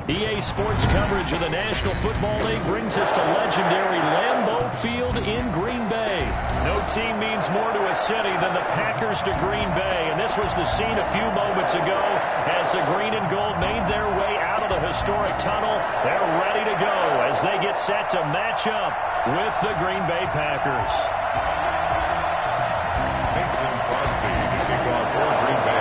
EA Sports coverage of the National Football League brings us to legendary Lambeau Field in Green Bay. No team means more to a city than the Packers to Green Bay, and this was the scene a few moments ago as the green and gold made their way out of the historic tunnel. They're ready to go as they get set to match up with the Green Bay Packers. Mason Crosby to kick off for Green Bay.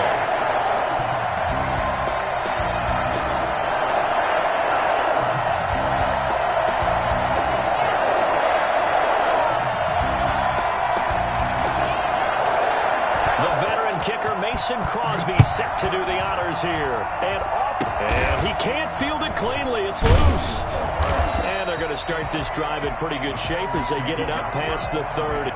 Kicker Mason Crosby set to do the honors here. And he can't field it cleanly. It's loose. And they're going to start this drive in pretty good shape as they get it up past the 30.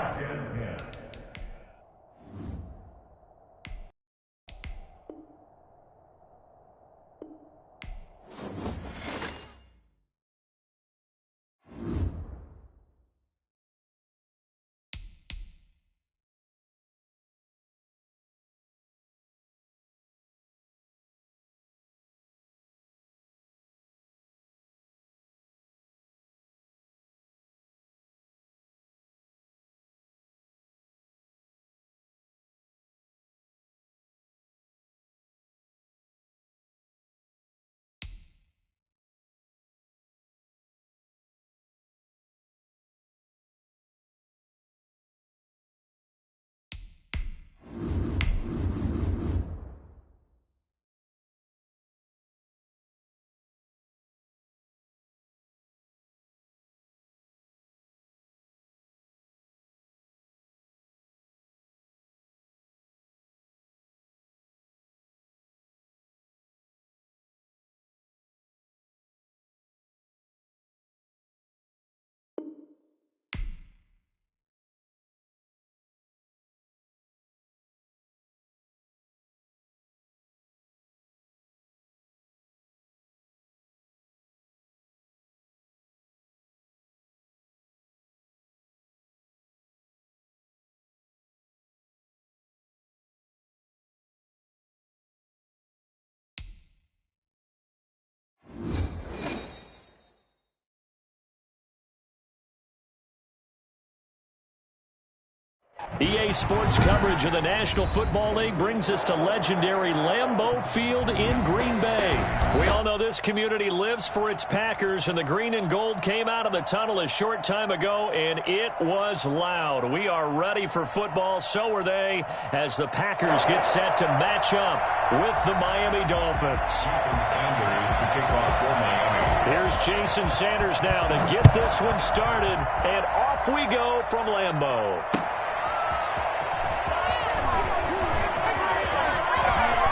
EA Sports coverage of the National Football League brings us to legendary Lambeau Field in Green Bay. We all know this community lives for its Packers, and the green and gold came out of the tunnel a short time ago, and it was loud. We are ready for football. So are they as the Packers get set to match up with the Miami Dolphins. Jason Sanders to kick off for Miami. Here's Jason Sanders now to get this one started, and off we go from Lambeau.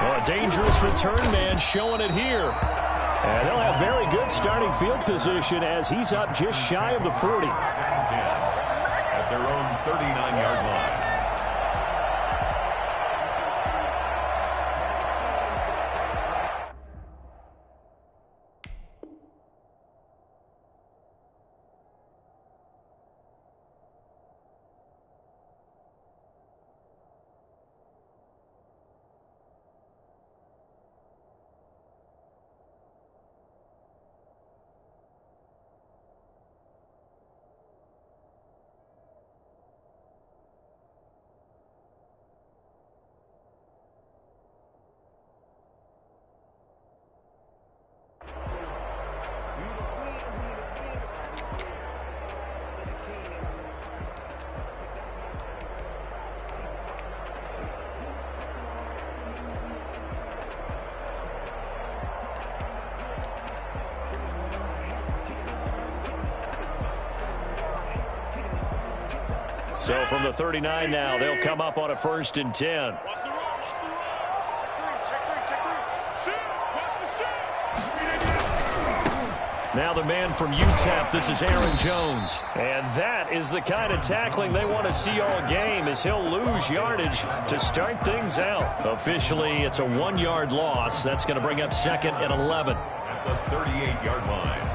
Well, a dangerous return man showing it here. And they'll have very good starting field position as he's up just shy of the 40. At their own 39-yard line. So from the 39 now, they'll come up on a 1st and 10. Now the man from UTEP, this is Aaron Jones. And that is the kind of tackling they want to see all game as he'll lose yardage to start things out. Officially, it's a 1-yard loss. That's going to bring up 2nd and 11. At the 38-yard line.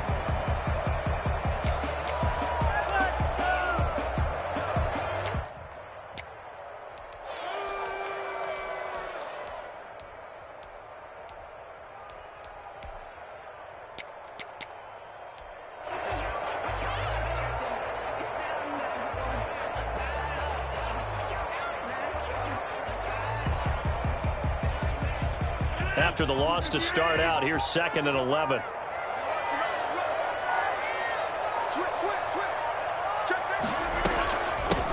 After the loss to start out, here's 2nd and 11.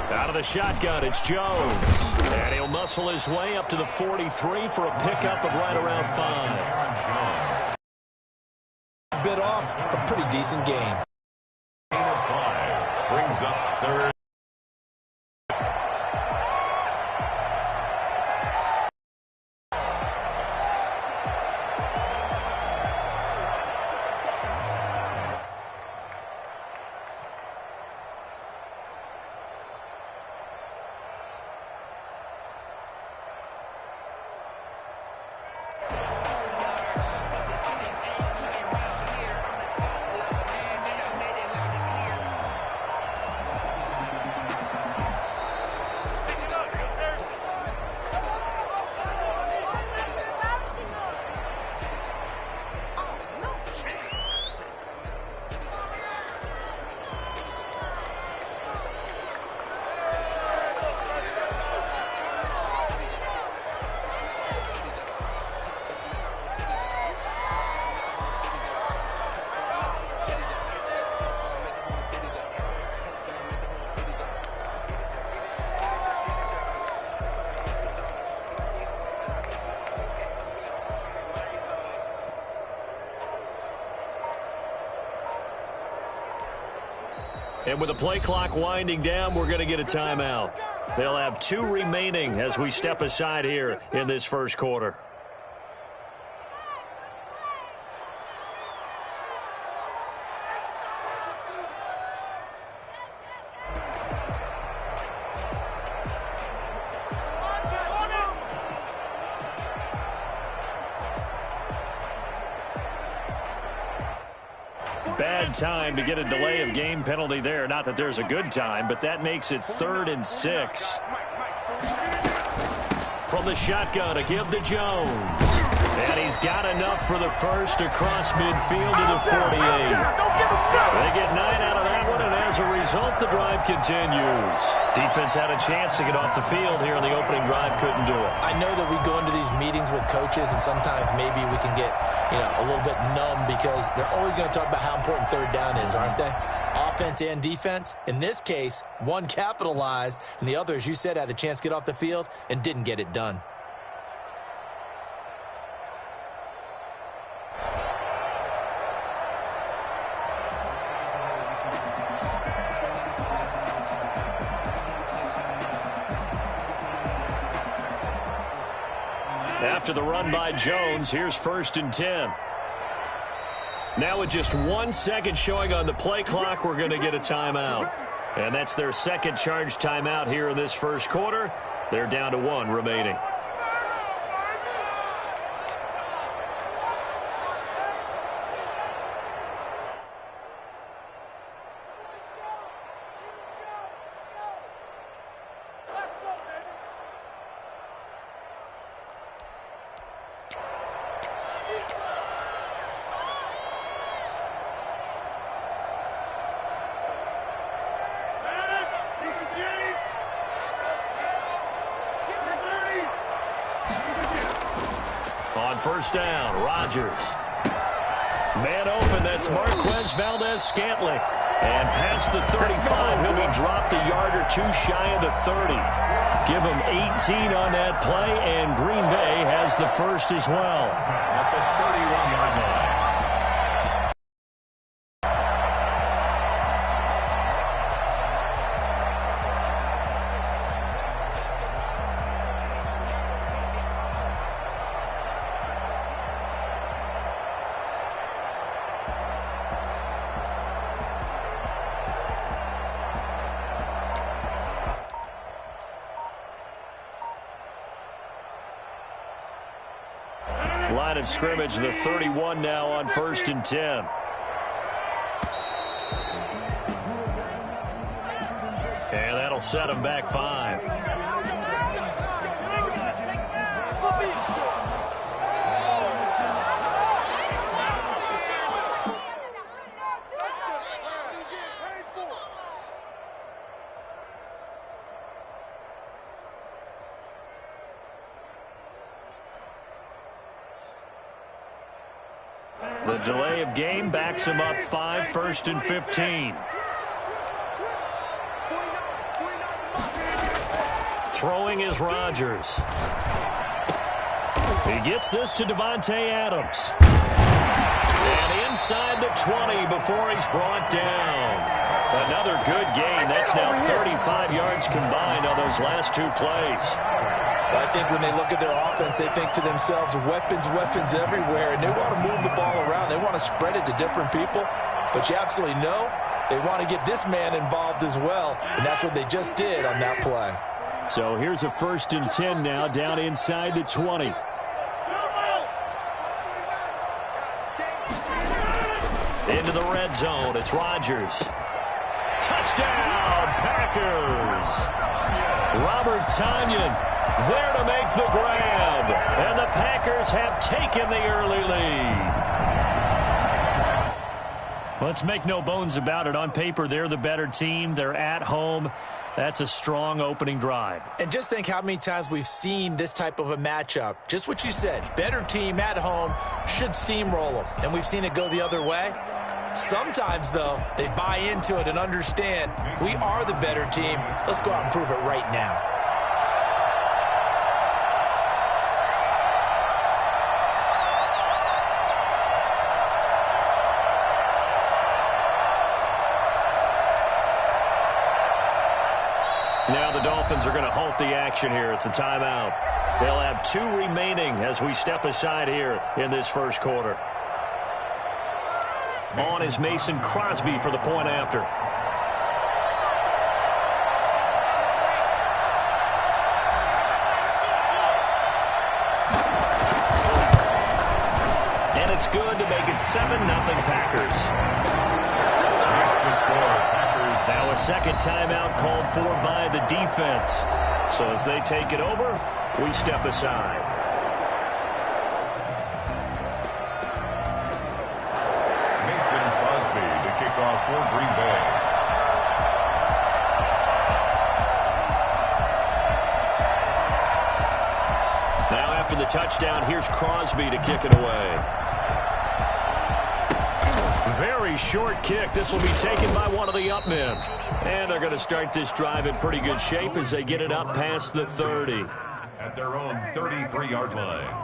Out of the shotgun, it's Jones. And he'll muscle his way up to the 43 for a pickup of right around 5. Bit off, a pretty decent game. 5 brings up 3rd. And with the play clock winding down, we're going to get a timeout. They'll have 2 remaining as we step aside here in this first quarter. Bad time to get a delay of game penalty there. Not that there's a good time, but that makes it 3rd and 6. From the shotgun to give to Jones. And he's got enough for the first across midfield to the 48. They get 9 out of that one, and as a result, the drive continues. Defense had a chance to get off the field here on the opening drive, couldn't do it. I know that we go into these meetings with coaches, and sometimes maybe we can get, a little bit numb because they're always going to talk about how important 3rd down is, aren't they? Offense and defense. In this case, one capitalized, and the other, as you said, had a chance to get off the field and didn't get it done. After the run by Jones, here's 1st and 10. Now with just 1 second showing on the play clock, we're going to get a timeout. And that's their second charge timeout here in this first quarter. They're down to 1 remaining. On 1st down, Rodgers. Man open, that's Marquez Valdes-Scantling. And past the 35, he'll be dropped a yard or 2 shy of the 30. Give him 18 on that play, and Green Bay has the first as well. At the 31-yard line. Line of scrimmage, the 31 now on 1st and 10. And that'll set them back 5. The delay of game backs him up 5, 1st and 15. Throwing is Rodgers. He gets this to Davante Adams. And inside the 20 before he's brought down. Another good gain. That's now 35 yards combined on those last 2 plays. I think when they look at their offense, they think to themselves, weapons, weapons everywhere, and they want to move the ball around. They want to spread it to different people. But you absolutely know they want to get this man involved as well, and that's what they just did on that play. So here's a 1st and 10 now, down inside the 20. Into the red zone, it's Rodgers. Touchdown, Packers! Robert Tonyan there to make the grab. And the Packers have taken the early lead. Let's make no bones about it. On paper, they're the better team. They're at home. That's a strong opening drive. And just think how many times we've seen this type of a matchup. Just what you said. Better team at home should steamroll them. And we've seen it go the other way. Sometimes, though, they buy into it and understand we are the better team. Let's go out and prove it right now. Now the Dolphins are going to halt the action here. It's a timeout. They'll have 2 remaining as we step aside here in this first quarter. On is Mason Crosby for the point after. And it's good to make it 7-0 Packers. That's the score. Packers. Now a second timeout called for by the defense. So as they take it over, we step aside. For Green Bay. Now after the touchdown, here's Crosby to kick it away. Very short kick. This will be taken by one of the up men. And they're going to start this drive in pretty good shape as they get it up past the 30. At their own 33-yard line.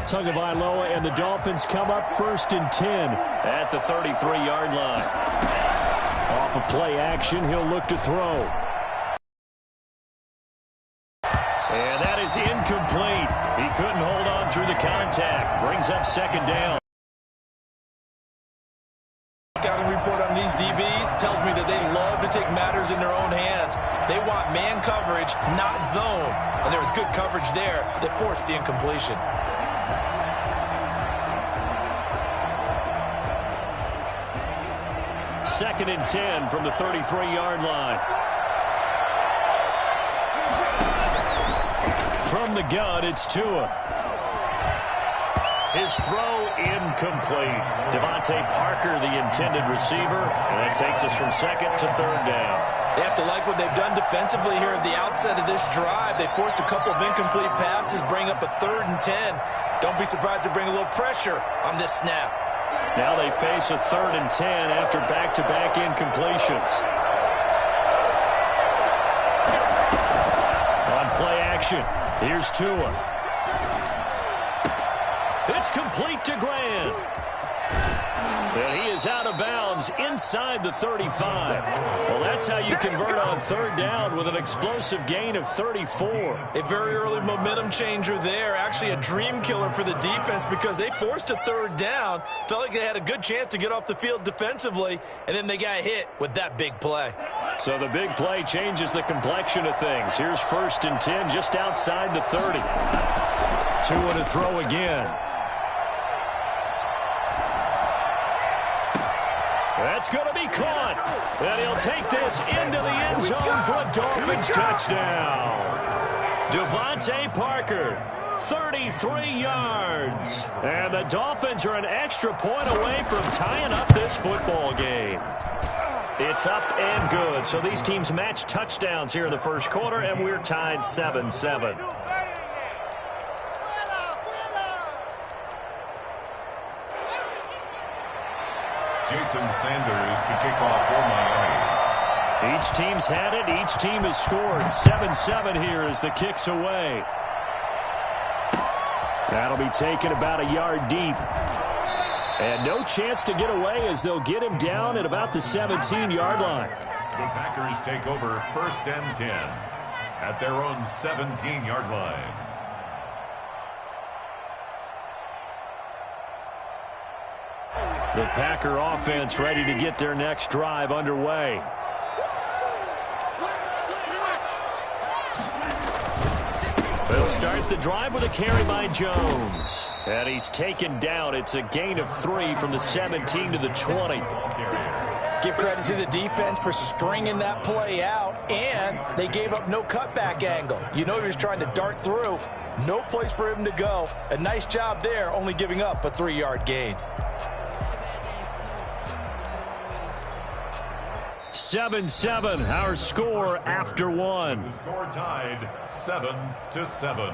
Tagovailoa and the Dolphins come up 1st and 10 at the 33-yard line. Off of play action, he'll look to throw. And that is incomplete. He couldn't hold on through the contact. Brings up 2nd down. Scouting report on these DBs tells me that they love to take matters in their own hands. They want man coverage, not zone. And there was good coverage there that forced the incompletion. 2nd and 10 from the 33-yard line. From the gun, it's Tua. His throw incomplete. Devontae Parker, the intended receiver. And that takes us from 2nd to 3rd down. They have to like what they've done defensively here at the outset of this drive. They forced a couple of incomplete passes, bring up a 3rd and 10. Don't be surprised to bring a little pressure on this snap. Now they face a 3rd and 10 after back-to-back incompletions. On play action, here's Tua. It's complete to Grant. And he is out of bounds inside the 35. Well, that's how you convert on 3rd down with an explosive gain of 34. A very early momentum changer there. Actually a dream killer for the defense because they forced a 3rd down. Felt like they had a good chance to get off the field defensively, and then they got hit with that big play. So the big play changes the complexion of things. Here's 1st and 10 just outside the 30. Tua to throw again. That's going to be caught. And he'll take this into the end zone for a Dolphins touchdown. Devontae Parker 33 yards. And the Dolphins are an extra point away from tying up this football game. It's up and good. So these teams match touchdowns here in the first quarter, and we're tied 7-7. Jason Sanders to kick off for Miami. Each team's had it. Each team has scored. 7-7 here as the kick's away. That'll be taken about a yard deep. And no chance to get away as they'll get him down at about the 17-yard line. The Packers take over 1st and 10 at their own 17-yard line. The Packer offense ready to get their next drive underway. They'll start the drive with a carry by Jones. And he's taken down. It's a gain of 3 from the 17 to the 20. Give credit to the defense for stringing that play out, and they gave up no cutback angle. You know he was trying to dart through. No place for him to go. A nice job there, only giving up a 3-yard gain. 7-7, our score after one. The score tied 7-7.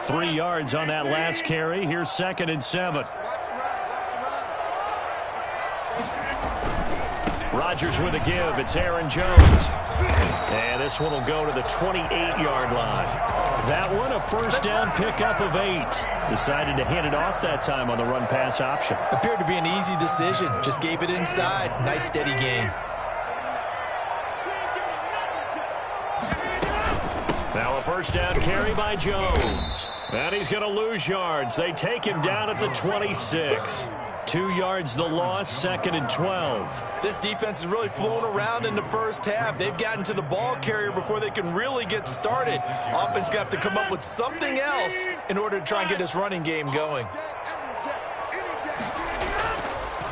Three yards on that last carry. Here's 2nd and 7. Rodgers with a give. It's Aaron Jones. And this one will go to the 28-yard line. That one a first down pickup of 8. Decided to hand it off that time on the run-pass option. Appeared to be an easy decision. Just gave it inside. Nice steady gain. Now a first down carry by Jones. And he's going to lose yards. They take him down at the 26. 2 yards the loss, 2nd and 12. This defense has really flown around in the first half. They've gotten to the ball carrier before they can really get started. Offense got to come up with something else in order to try and get this running game going.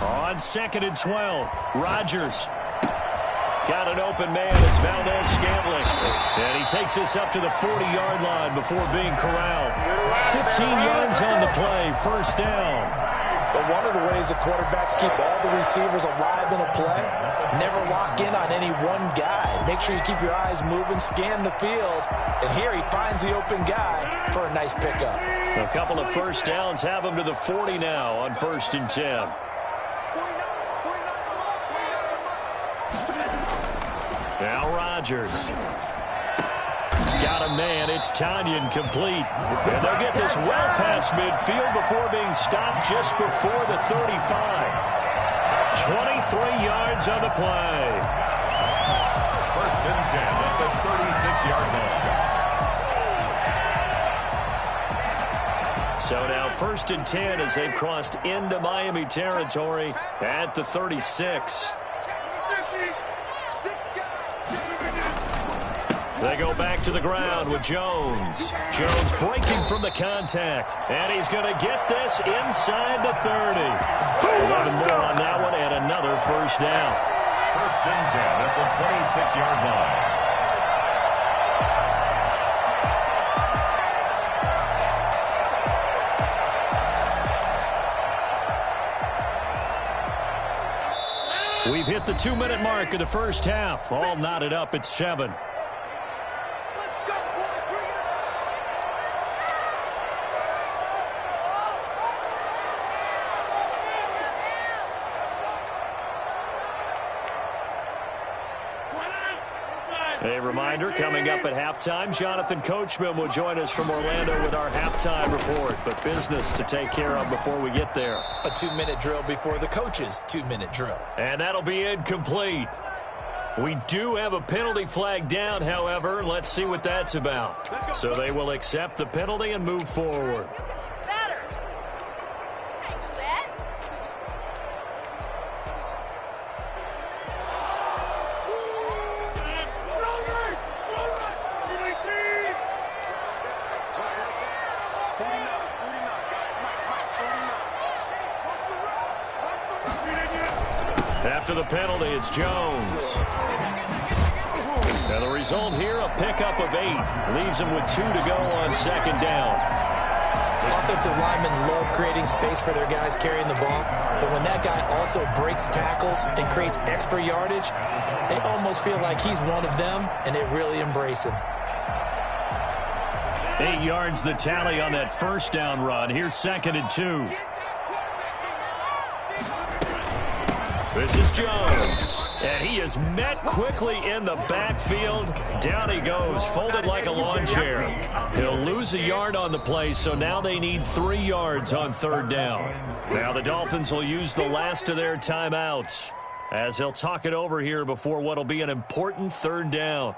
On 2nd and 12, Rodgers. Got an open man. It's Valdez-Scantling. And he takes this up to the 40-yard line before being corralled. 15 yards on the play. First down. But one of the ways the quarterbacks keep all the receivers alive in a play, never lock in on any one guy. Make sure you keep your eyes moving, scan the field. And here he finds the open guy for a nice pickup. A couple of first downs have him to the 40 now on 1st and 10. Now Rodgers. Got a man. It's Tonyan complete. And they'll get this well past midfield before being stopped just before the 35. 23 yards on the play. 1st and 10 at the 36-yard line. So now 1st and 10 as they've crossed into Miami territory at the 36. They go back to the ground with Jones. Jones breaking from the contact. And he's going to get this inside the 30. 11 more on that one and another first down. 1st and 10 at the 26-yard line. We've hit the 2-minute mark of the first half. All knotted up at 7. A reminder, coming up at halftime, Jonathan Coachman will join us from Orlando with our halftime report. But business to take care of before we get there. A 2-minute drill before the coach's 2-minute drill. And that'll be incomplete. We do have a penalty flag down, however. Let's see what that's about. So they will accept the penalty and move forward. After the penalty, it's Jones. And the result here, a pickup of 8. Leaves him with 2 to go on second down. Offensive linemen love creating space for their guys carrying the ball. But when that guy also breaks tackles and creates extra yardage, they almost feel like he's one of them, and they really embrace him. 8 yards the tally on that first down run. Here's 2nd and 2. This is Jones, and he is met quickly in the backfield. Down he goes, folded like a lawn chair. He'll lose a yard on the play, so now they need 3 yards on third down. Now the Dolphins will use the last of their timeouts as they'll talk it over here before what will be an important third down.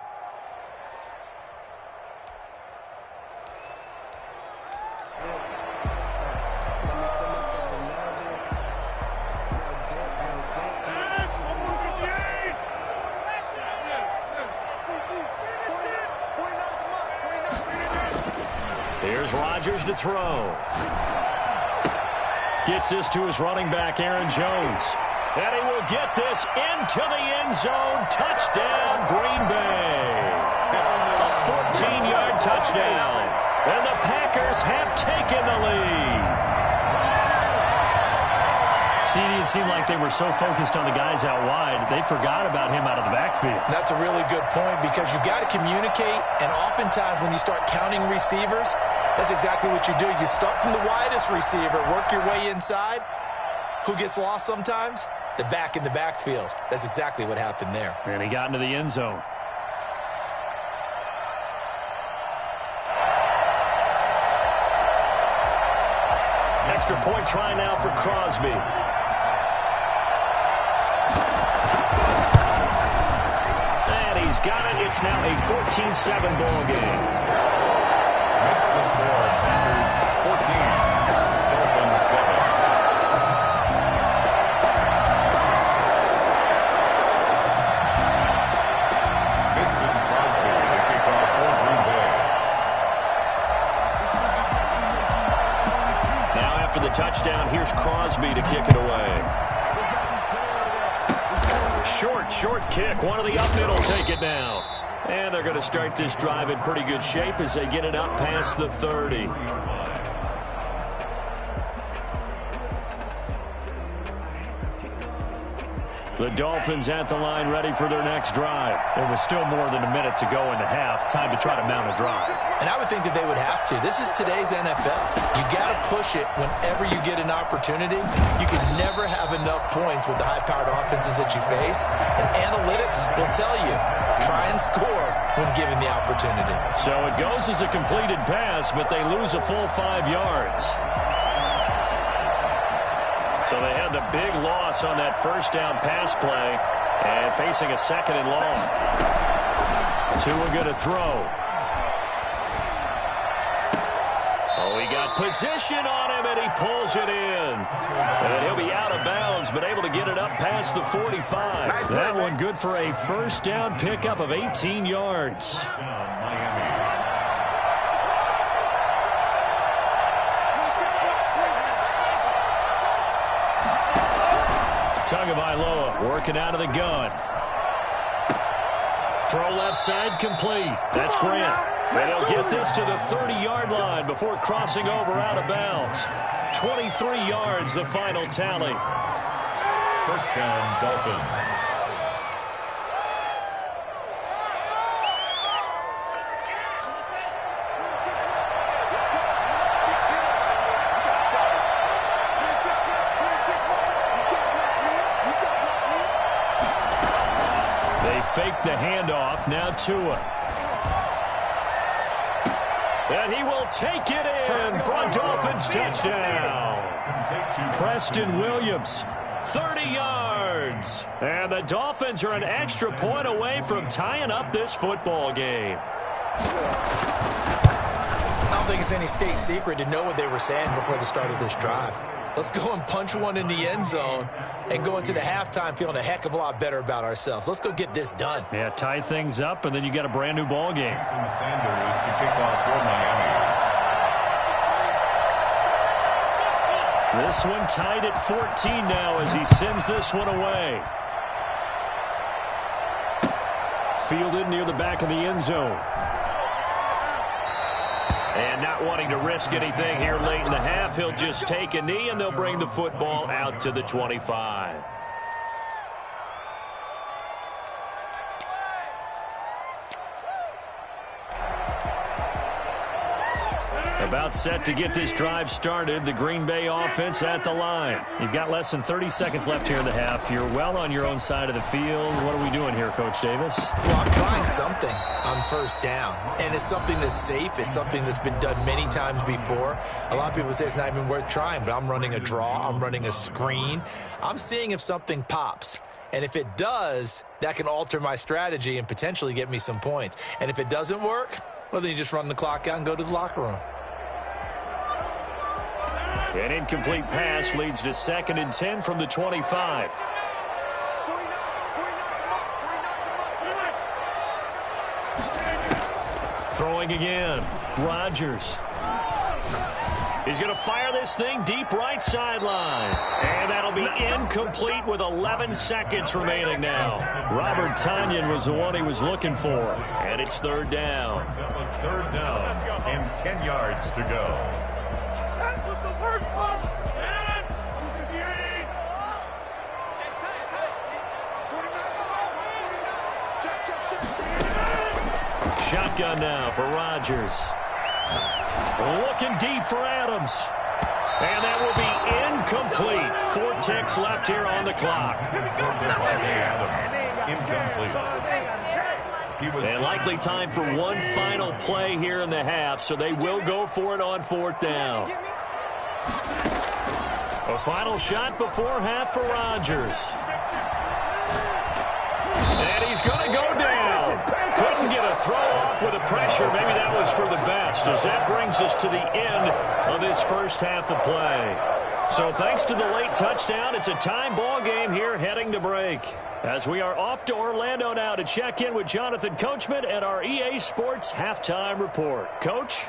Here's Rodgers to throw. Gets this to his running back, Aaron Jones. And he will get this into the end zone. Touchdown, Green Bay. A 14-yard touchdown. And the Packers have taken the lead. It seemed like they were so focused on the guys out wide, they forgot about him out of the backfield. That's a really good point because you've got to communicate, and oftentimes when you start counting receivers, that's exactly what you do. You start from the widest receiver, work your way inside. Who gets lost sometimes? The back in the backfield. That's exactly what happened there. And he got into the end zone. Extra point try now for Crosby. And he's got it. It's now a 14-7 ball game. Makes the score Packers 14, Dolphins 7. Vincent Crosby, the kickoff for Green Bay. Now after the touchdown, here's Crosby to kick it away. Short kick. One of the up middle take it down. And they're going to start this drive in pretty good shape as they get it up past the 30. The Dolphins at the line ready for their next drive. There was still more than a minute to go in the half. Time to try to mount a drive. And I would think that they would have to. This is today's NFL. You got to push it whenever you get an opportunity. You can never have enough points with the high-powered offenses that you face. And analytics will tell you, try and score when given the opportunity. So it goes as a completed pass, but they lose a full 5 yards. So they had the big loss on that first down pass play and facing a 2nd and long. Tua going to throw. Oh, he got position on him, and he pulls it in. And he'll be out of bounds, but able to get it up past the 45. That one good for a first down pickup of 18 yards. Tagovailoa working out of the gun. Throw left side complete. That's Grant. And he'll get this to the 30-yard line before crossing over out of bounds. 23 yards, the final tally. First down, Dolphins. Fake the handoff, now Tua. And he will take it in for a Dolphins touchdown. Preston Williams, 30 yards. And the Dolphins are an extra point away from tying up this football game. I don't think it's any state secret to know what they were saying before the start of this drive. Let's go and punch one in the end zone and go into the halftime feeling a heck of a lot better about ourselves. Let's go get this done. Yeah, tie things up, and then you get a brand new ball game. Sanders to kick off for Miami. This one tied at 14 now as he sends this one away. Fielded near the back of the end zone. And not wanting to risk anything here late in the half, he'll just take a knee and they'll bring the football out to the 25. About set to get this drive started. The Green Bay offense at the line. You've got less than 30 seconds left here in the half. You're well on your own side of the field. What are we doing here, Coach Davis? Well, I'm trying something on first down. And it's something that's safe. It's something that's been done many times before. A lot of people say it's not even worth trying, but I'm running a draw. I'm running a screen. I'm seeing if something pops. And if it does, that can alter my strategy and potentially get me some points. And if it doesn't work, well, then you just run the clock out and go to the locker room. An incomplete pass leads to 2nd and 10 from the 25. Throwing again. Rodgers. He's going to fire this thing deep right sideline. And that'll be incomplete with 11 seconds remaining now. Robert Tonyan was the one he was looking for. And it's 3rd down. 3rd down and 10 yards to go. Shotgun now for Rodgers. Looking deep for Adams. And that will be incomplete. 4 ticks left here on the clock. Incomplete. And likely time for one final play here in the half, so they will go for it on 4th down. A final shot before half for Rodgers. And he's going to go down. Couldn't get a throw off with the pressure. Maybe that was for the best, as that brings us to the end of this first half of play. So thanks to the late touchdown, it's a time ball game here heading to break. As we are off to Orlando now to check in with Jonathan Coachman and our EA Sports Halftime Report. Coach?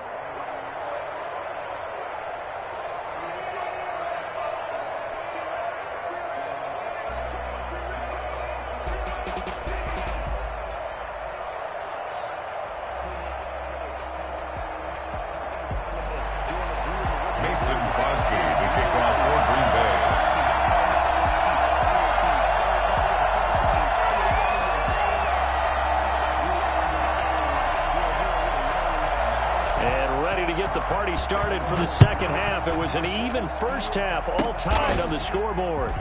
Started for the second half. It was an even first half, all tied on the scoreboard.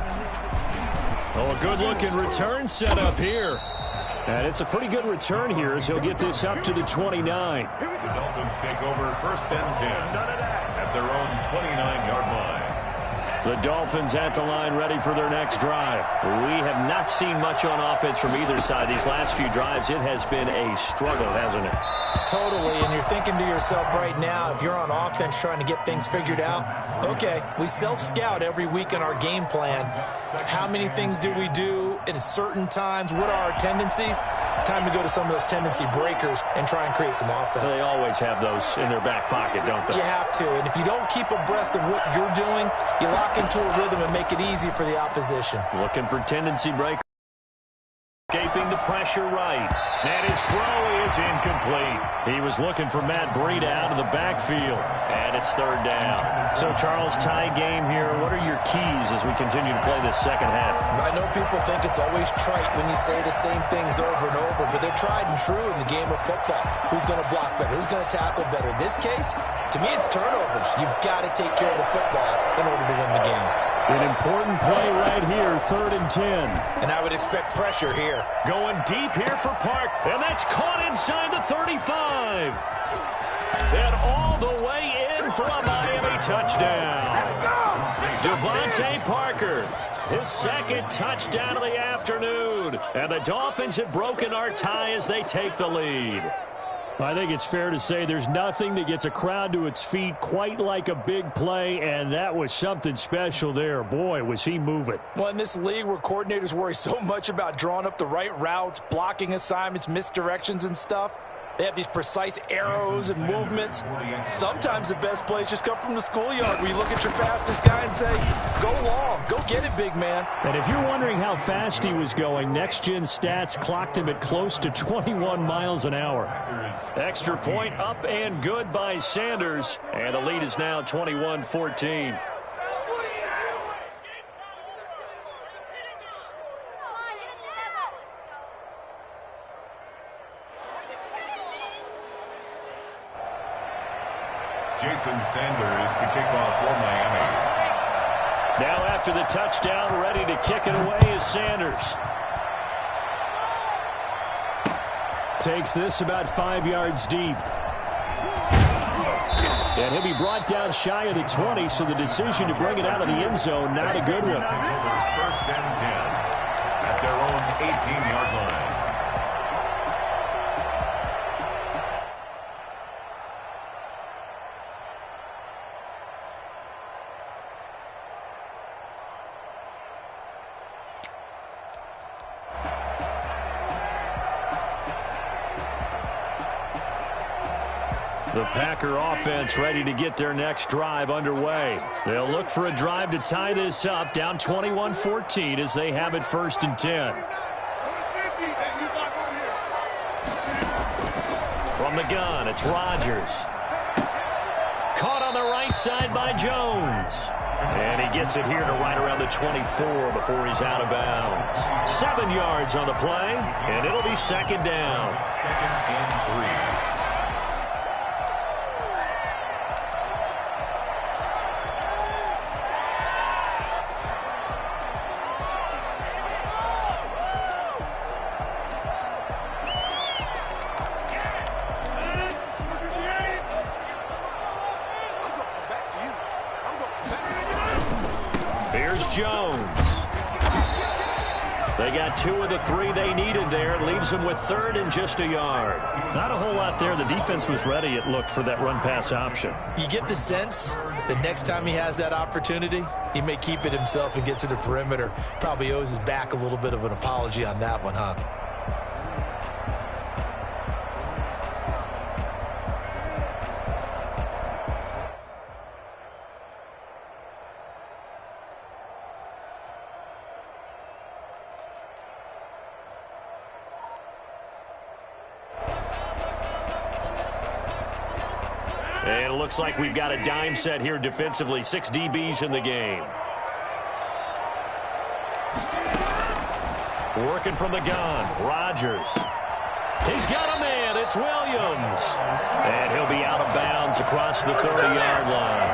Oh, a good-looking return set up here. And it's a pretty good return here as he'll get this up to the 29. The Dolphins take over 1st and 10 at their own 29-yard line. The Dolphins at the line ready for their next drive. We have not seen much on offense from either side these last few drives. It has been a struggle, hasn't it? Totally, and you're thinking to yourself right now, if you're on offense trying to get things figured out, okay, we self-scout every week in our game plan. How many things do we do at certain times? What are our tendencies? Time to go to some of those tendency breakers and try and create some offense. They always have those in their back pocket, don't they? You have to, and if you don't keep abreast of what you're doing, you lock into a rhythm and make it easy for the opposition. Looking for tendency breakers. Escaping the pressure right. And his throw is incomplete. He was looking for Matt Breida out of the backfield. And it's 3rd down. So, Charles, tie game here. What are your keys as we continue to play this second half? I know people think it's always trite when you say the same things over and over, but they're tried and true in the game of football. Who's going to block better? Who's going to tackle better? In this case, to me, it's turnovers. You've got to take care of the football in order to win the game. An important play right here, 3rd and 10. And I would expect pressure here. Going deep here for Park, and that's caught inside the 35. And all the way in for a Miami touchdown. Devontae Parker, his 2nd touchdown of the afternoon. And the Dolphins have broken our tie as they take the lead. I think it's fair to say there's nothing that gets a crowd to its feet quite like a big play, and that was something special there. Boy, was he moving. Well, in this league where coordinators worry so much about drawing up the right routes, blocking assignments, misdirections and stuff, They have these precise arrows and movements. Sometimes the best plays just come from the schoolyard where you look at your fastest guy and say, go long, go get it, big man. And if you're wondering how fast he was going, Next Gen Stats clocked him at close to 21 miles an hour. Extra point up and good by Sanders. And the lead is now 21-14. Jason Sanders to kick off for Miami. Now after the touchdown, ready to kick it away is Sanders. Takes this about 5 yards deep. And he'll be brought down shy of the 20, so the decision to bring it out of the end zone, not a good one. First and 10 at their own 18-yard line. The Packer offense ready to get their next drive underway. They'll look for a drive to tie this up, down 21-14 as they have it 1st and 10. From the gun, it's Rodgers. Caught on the right side by Jones. And he gets it here to right around the 24 before he's out of bounds. 7 yards on the play, and it'll be 2nd down. 2nd and 3. Here's Jones. They got 2 of the 3 they needed there. Leaves them with 3rd and just a yard. Not a whole lot there. The defense was ready, it looked, for that run-pass option. You get the sense that next time he has that opportunity, he may keep it himself and get to the perimeter. Probably owes his back a little bit of an apology on that one, huh? And it looks like we've got a dime set here defensively. 6 DBs in the game. Working from the gun, Rodgers. He's got a man. It's Williams. And he'll be out of bounds across the 30-yard line.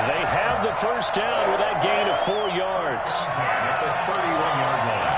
They have the 1st down with that gain of 4 yards. At the 31-yard line.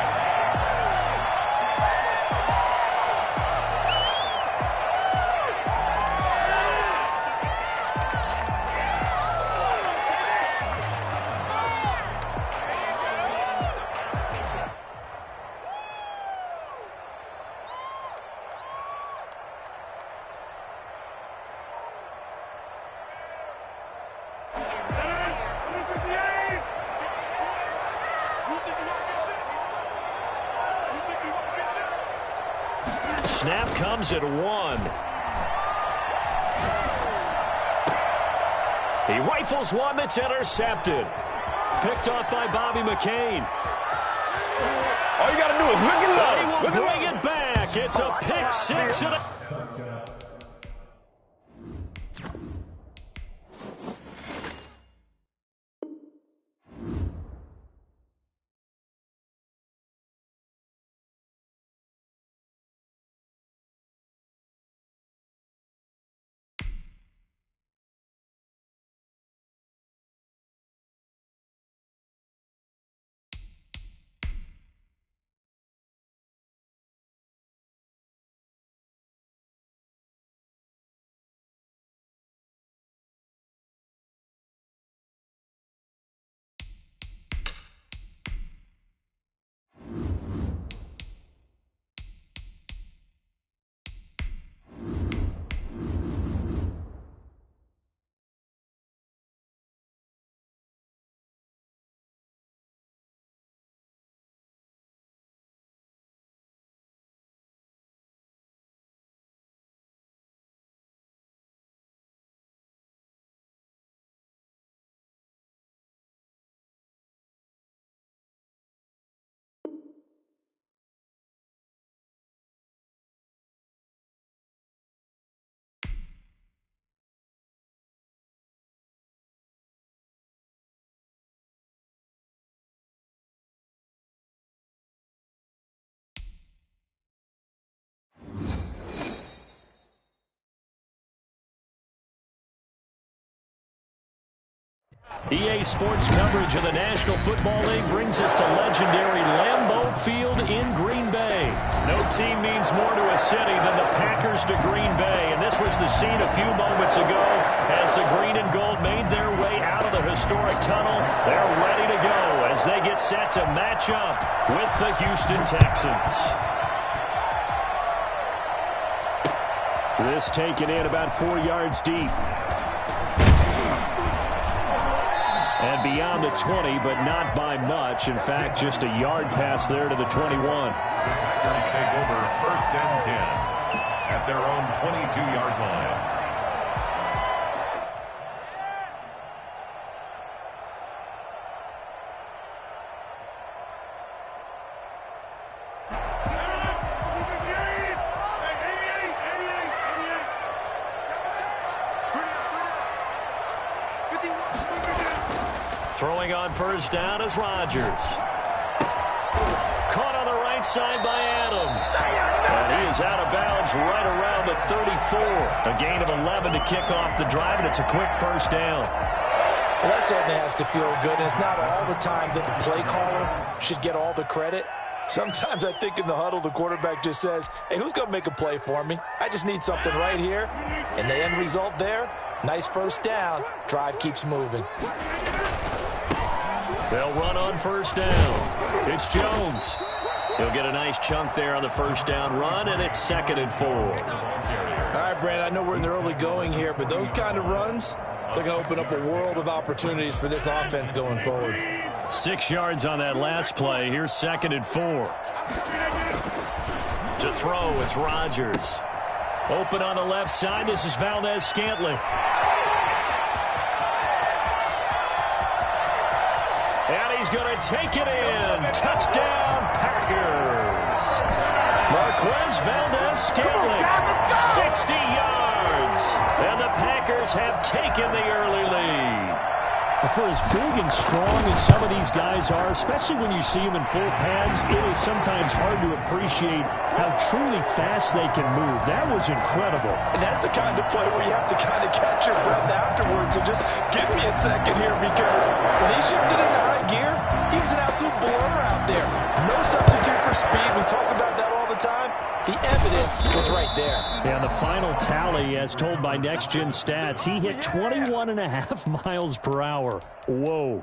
Snap comes at 1. He rifles one that's intercepted. Picked off by Bobby McCain. All you got to do is look it up. He will bring it back. It's a pick 6 and a EA Sports coverage of the National Football League brings us to legendary Lambeau Field in Green Bay. No team means more to a city than the Packers to Green Bay, and this was the scene a few moments ago as the green and gold made their way out of the historic tunnel. They're ready to go as they get set to match up with the Houston Texans. This taken in about 4 yards deep. And beyond the 20, but not by much. In fact, just a yard pass there to the 21. Packers take over 1st and 10 at their own 22-yard line. Throwing on 1st down is Rodgers. Caught on the right side by Adams. And he is out of bounds right around the 34. A gain of 11 to kick off the drive, and it's a quick 1st down. Well, that certainly has to feel good. And it's not all the time that the play caller should get all the credit. Sometimes I think in the huddle, the quarterback just says, hey, who's going to make a play for me? I just need something right here. And the end result there, nice 1st down. Drive keeps moving. They'll run on 1st down. It's Jones. He'll get a nice chunk there on the 1st down run, and it's 2nd and 4. All right, Brandon, I know we're in the early going here, but those kind of runs, they're going to open up a world of opportunities for this offense going forward. 6 yards on that last play. Here's 2nd and 4. To throw, it's Rodgers. Open on the left side. This is Valdez-Scantling. And he's going to take it in. Touchdown, Packers. Marquez Valdez-Scantling, 60 yards. And the Packers have taken the early lead. For as big and strong as some of these guys are, especially when you see them in full pads, it is sometimes hard to appreciate how truly fast they can move. That was incredible. And that's the kind of play where you have to kind of catch your breath afterwards. So just give me a second here, because when he shifted into high gear, he was an absolute blur out there. No substitute for speed. We talk about that all the time. The evidence was right there. And the final tally, as told by Next Gen Stats, he hit 21.5 miles per hour. Whoa.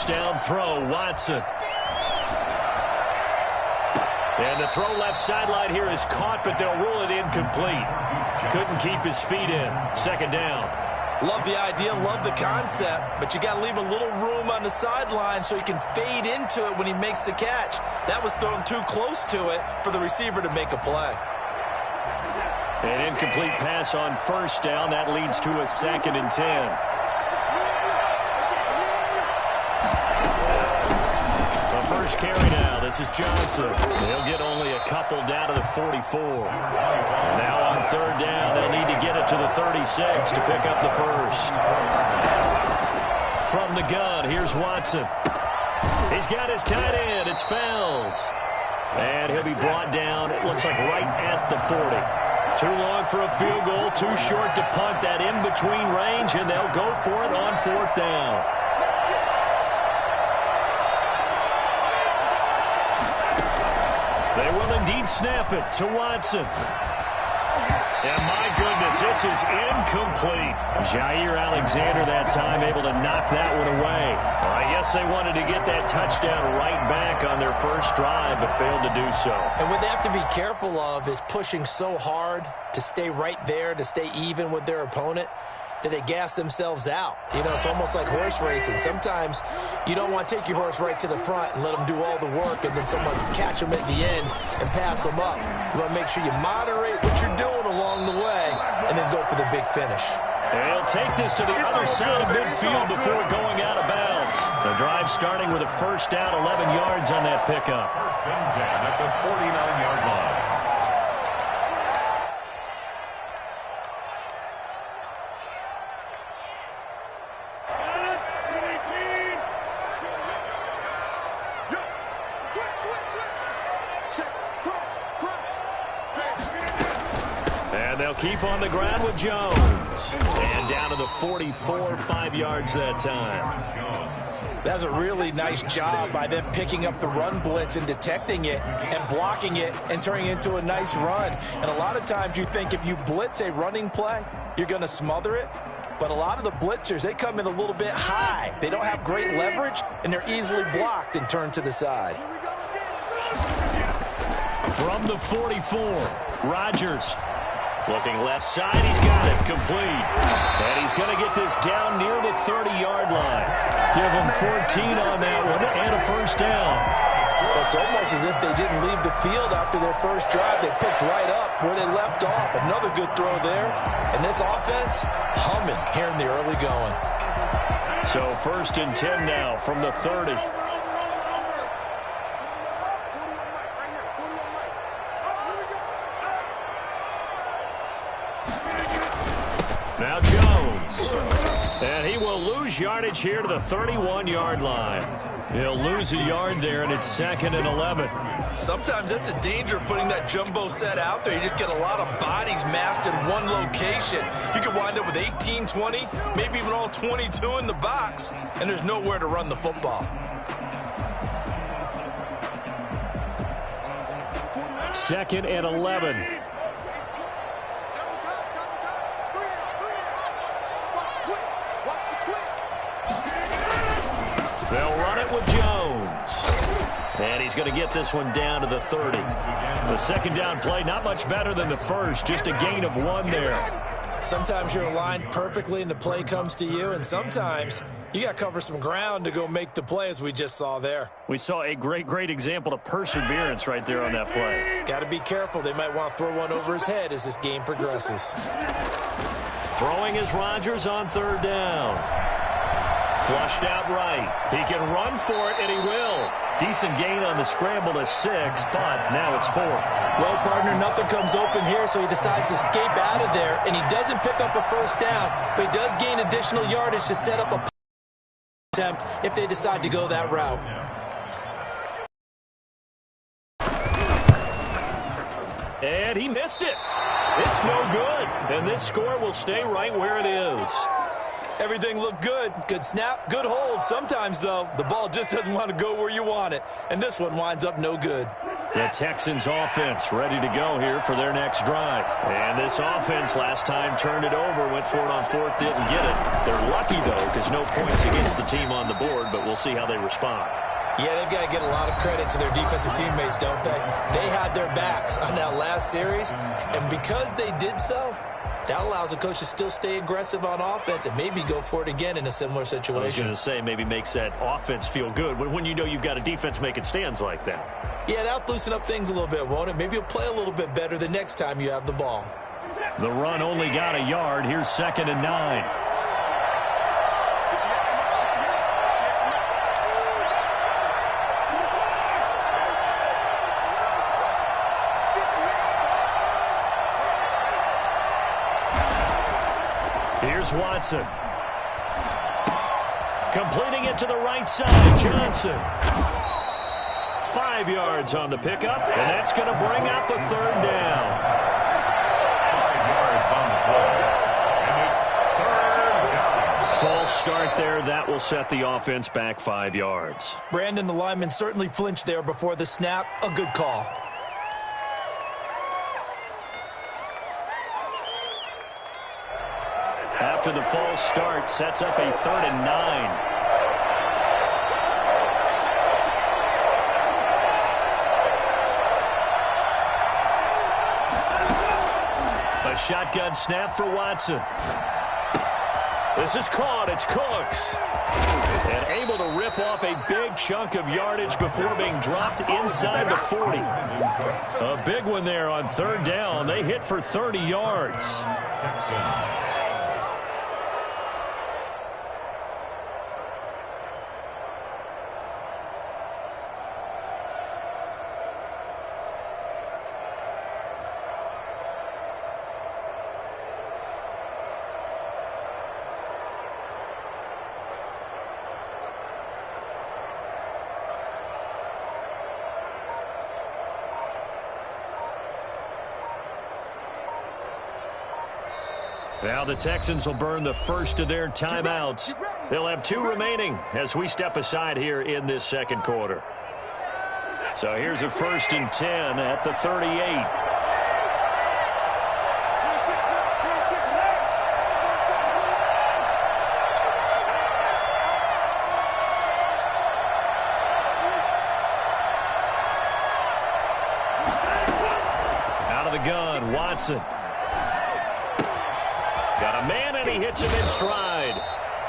Down throw, Watson. And the throw left sideline here is caught, but they'll rule it incomplete. Couldn't keep his feet in. 2nd down. Love the idea, love the concept, but you got to leave a little room on the sideline so he can fade into it when he makes the catch. That was thrown too close to it for the receiver to make a play. An incomplete pass on 1st down. That leads to a 2nd and 10. First carry now. This is Johnson. They'll get only a couple down to the 44. And now on 3rd down, they'll need to get it to the 36 to pick up the 1st. From the gun, here's Watson. He's got his tight end. It's Fells. And he'll be brought down, it looks like right at the 40. Too long for a field goal, too short to punt. That in-between range, and they'll go for it on 4th down. They will indeed snap it to Watson. And my goodness, this is incomplete. Jair Alexander that time able to knock that one away. Well, I guess they wanted to get that touchdown right back on their first drive, but failed to do so. And what they have to be careful of is pushing so hard to stay right there, to stay even with their opponent, that they gas themselves out. You know, it's almost like horse racing. Sometimes you don't want to take your horse right to the front and let them do all the work, and then someone catch them at the end and pass them up. You want to make sure you moderate what you're doing along the way and then go for the big finish. And he'll take this to the other side of midfield before going out of bounds. The drive starting with a first down, 11 yards on that pickup. First and 10 at the 49-yard line. And they'll keep on the ground with Jones. And down to the 44, 5 yards that time. That's a really nice job by them picking up the run blitz and detecting it and blocking it and turning it into a nice run. And a lot of times you think if you blitz a running play, you're going to smother it. But a lot of the blitzers, they come in a little bit high. They don't have great leverage, and they're easily blocked and turned to the side. From the 44, Rodgers. Looking left side, he's got it, complete. And he's going to get this down near the 30-yard line. Give him 14 on that one and a first down. It's almost as if they didn't leave the field after their first drive. They picked right up where they left off. Another good throw there. And this offense, humming here in the early going. So first and 10 now from the 30. Now Jones. And he will lose yardage here to the 31-yard line. He'll lose a yard there, and it's 2nd and 11. Sometimes that's the danger of putting that jumbo set out there. You just get a lot of bodies massed in one location. You could wind up with 18, 20, maybe even all 22 in the box, and there's nowhere to run the football. 2nd and 11. They'll run it with Jones. And he's going to get this one down to the 30. The second down play, not much better than the first, just a gain of 1 there. Sometimes you're aligned perfectly and the play comes to you, and sometimes you got to cover some ground to go make the play, as we just saw there. We saw a great example of perseverance right there on that play. Got to be careful. They might want to throw one over his head as this game progresses. Throwing is Rodgers on 3rd down. Flushed out right. He can run for it, and he will. Decent gain on the scramble to 6, but now it's 4th. Well, partner, nothing comes open here, so he decides to escape out of there, and he doesn't pick up a first down, but he does gain additional yardage to set up a attempt if they decide to go that route. And he missed it. It's no good, and this score will stay right where it is. Everything looked good. Good snap, good hold. Sometimes, though, the ball just doesn't want to go where you want it, and this one winds up no good. The Texans offense ready to go here for their next drive. And this offense last time turned it over, went for it on 4th, didn't get it. They're lucky, though, because no points against the team on the board, but we'll see how they respond. Yeah, they've got to get a lot of credit to their defensive teammates, don't they? They had their backs on that last series, and because they did so, that allows the coach to still stay aggressive on offense and maybe go for it again in a similar situation. I was going to say, maybe makes that offense feel good when you know you've got a defense making stands like that. Yeah, that'll loosen up things a little bit, won't it? Maybe you'll play a little bit better the next time you have the ball. The run only got a yard. Here's 2nd and 9. Here's Watson. Completing it to the right side. Johnson. 5 yards on the pickup, and that's going to bring out the 3rd down. 5 yards on the play, and it's 3rd down. False start there. That will set the offense back 5 yards. Brandon, the lineman certainly flinched there before the snap. A good call. After the false start, sets up a 3rd and 9. A shotgun snap for Watson. This is caught. It's Cooks. And able to rip off a big chunk of yardage before being dropped inside the 40. A big one there on 3rd down. They hit for 30 yards. Now the Texans will burn the first of their timeouts. They'll have 2 remaining as we step aside here in this second quarter. So here's a 1st and 10 at the 38. Out of the gun, Watson. Got a man, and he hits him in stride.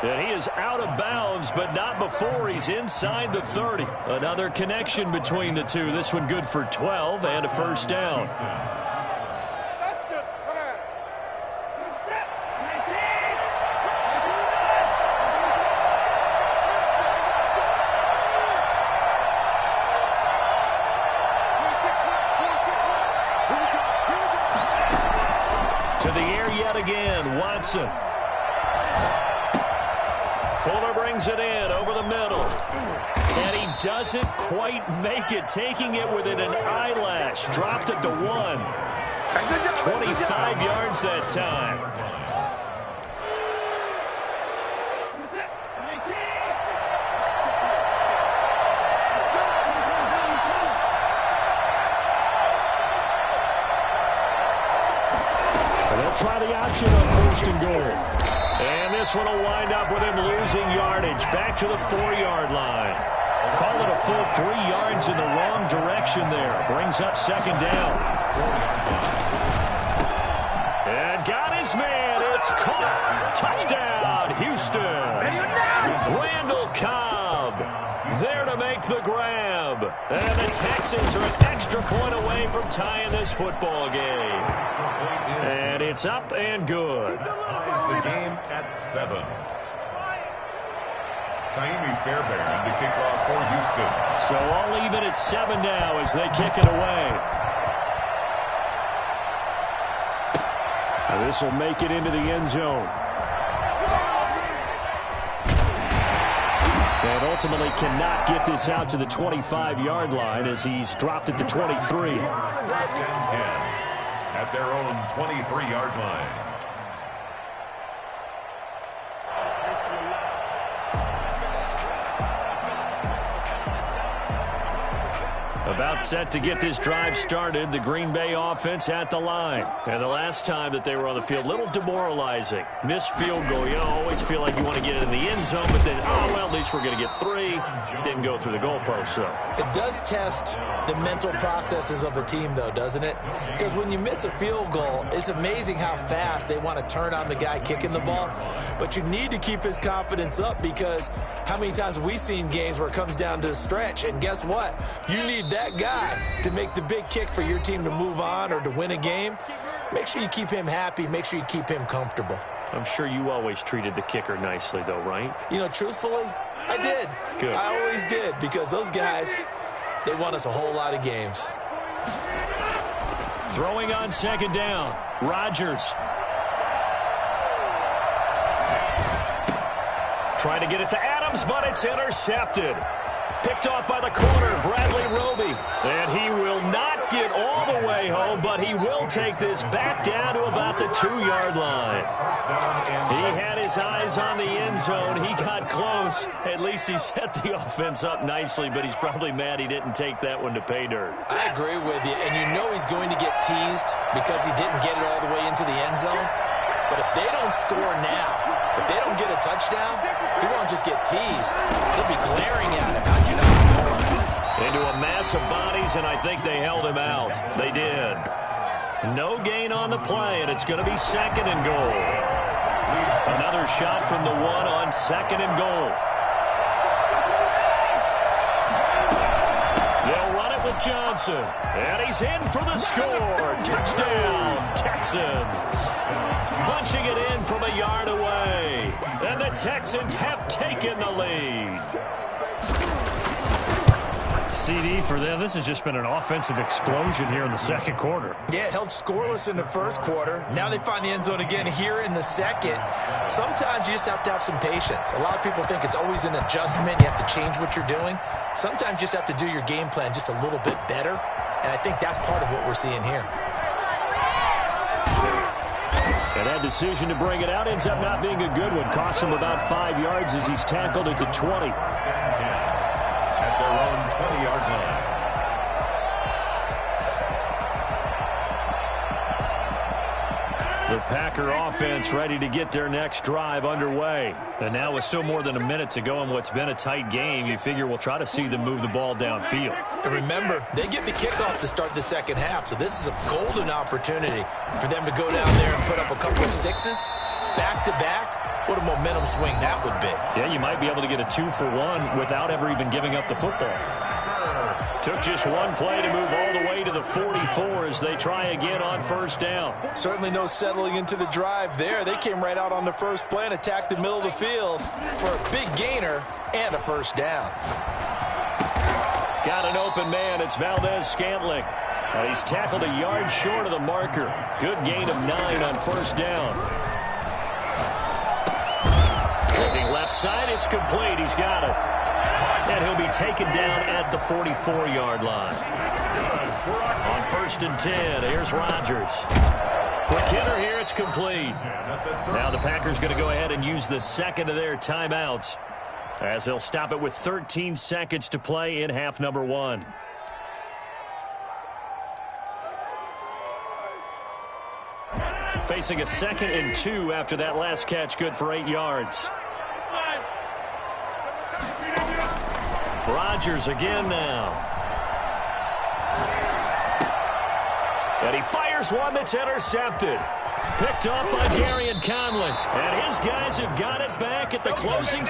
And he is out of bounds, but not before he's inside the 30. Another connection between the two. This one good for 12 and a first down. To the air yet again, Watson. Fuller brings it in over the middle. And he doesn't quite make it, taking it within an eyelash. Dropped it to 1. 25 yards that time. They'll try the option on 1st and goal. And this one will wind up with him losing yardage. Back to the 4-yard line. Call it a full 3 yards in the wrong direction there. Brings up 2nd down. And got his man. It's caught. Touchdown, Houston. Randall Cobb there to make the grab. And the Texans are an extra point away from tying this football game. And it's up and good. Ties the game at 7. Taimi Fairbairn to kick off for Houston. So all even at 7 now as they kick it away. And this will make it into the end zone. And ultimately cannot get this out to the 25-yard line as he's dropped it to 23. 1st and 10 at their own 23-yard line. About set to get this drive started, the Green Bay offense at the line. And the last time that they were on the field, a little demoralizing. Missed field goal. You know, always feel like you want to get it in the end zone, but then, oh, well, at least we're going to get 3. Didn't go through the goalpost, so. It does test the mental processes of the team, though, doesn't it? Because when you miss a field goal, it's amazing how fast they want to turn on the guy kicking the ball. But you need to keep his confidence up because how many times have we seen games where it comes down to the stretch? And guess what? You need that guy to make the big kick for your team to move on or to win a game. Make sure you keep him happy. Make sure you keep him comfortable. I'm sure you always treated the kicker nicely, though, right? You know, truthfully, I did. Good. I always did because those guys, they won us a whole lot of games. Throwing on 2nd down, Rodgers. Trying to get it to Adams, but it's intercepted. Picked off by the corner, Bradley Roby. And he will not get all the way home, but he will take this back down to about the 2-yard line. He had his eyes on the end zone. He got close. At least he set the offense up nicely, but he's probably mad he didn't take that one to pay dirt. I agree with you, and you know he's going to get teased because he didn't get it all the way into the end zone. But if they don't score now, if they don't get a touchdown, he won't just get teased. They'll be glaring at him. How'd you not score? Into a mass of bodies, and I think they held him out. They did. No gain on the play, and it's going to be 2nd and goal. Another shot from the 1 on 2nd and goal. They'll run it with Johnson, and he's in for the score. Touchdown, Texans. Punching it in from a yard away. And the Texans have taken the lead. CD for them. This has just been an offensive explosion here in the second quarter. Yeah, held scoreless in the first quarter. Now they find the end zone again here in the second. Sometimes you just have to have some patience. A lot of people think it's always an adjustment. You have to change what you're doing. Sometimes you just have to do your game plan just a little bit better. And I think that's part of what we're seeing here. And that decision to bring it out ends up not being a good one. Costs him about 5 yards as he's tackled at the 20. At their own 20-yard line. The Packer offense ready to get their next drive underway. And now with still more than a minute to go in what's been a tight game, you figure we'll try to see them move the ball downfield. And remember, they get the kickoff to start the second half, so this is a golden opportunity for them to go down there and put up a couple of sixes back-to-back. What a momentum swing that would be. Yeah, you might be able to get a 2-for-1 without ever even giving up the football. Took just one play to move all the way to the 44 as they try again on first down. Certainly no settling into the drive there. They came right out on the first play and attacked the middle of the field for a big gainer and a first down. Got an open man. It's Valdez-Scantling. He's tackled a yard short of the marker. Good gain of 9 on first down. Looking left side, it's complete. He's got it. And he'll be taken down at the 44-yard line. On first and 10, here's Rodgers. For Kidder here, it's complete. Now the Packers going to go ahead and use the second of their timeouts as they'll stop it with 13 seconds to play in half number 1. Facing a 2nd and 2 after that last catch, good for 8 yards. Rodgers again now. And he fires one that's intercepted. Picked off by Gareon Conley. And his guys have got it back at the closing.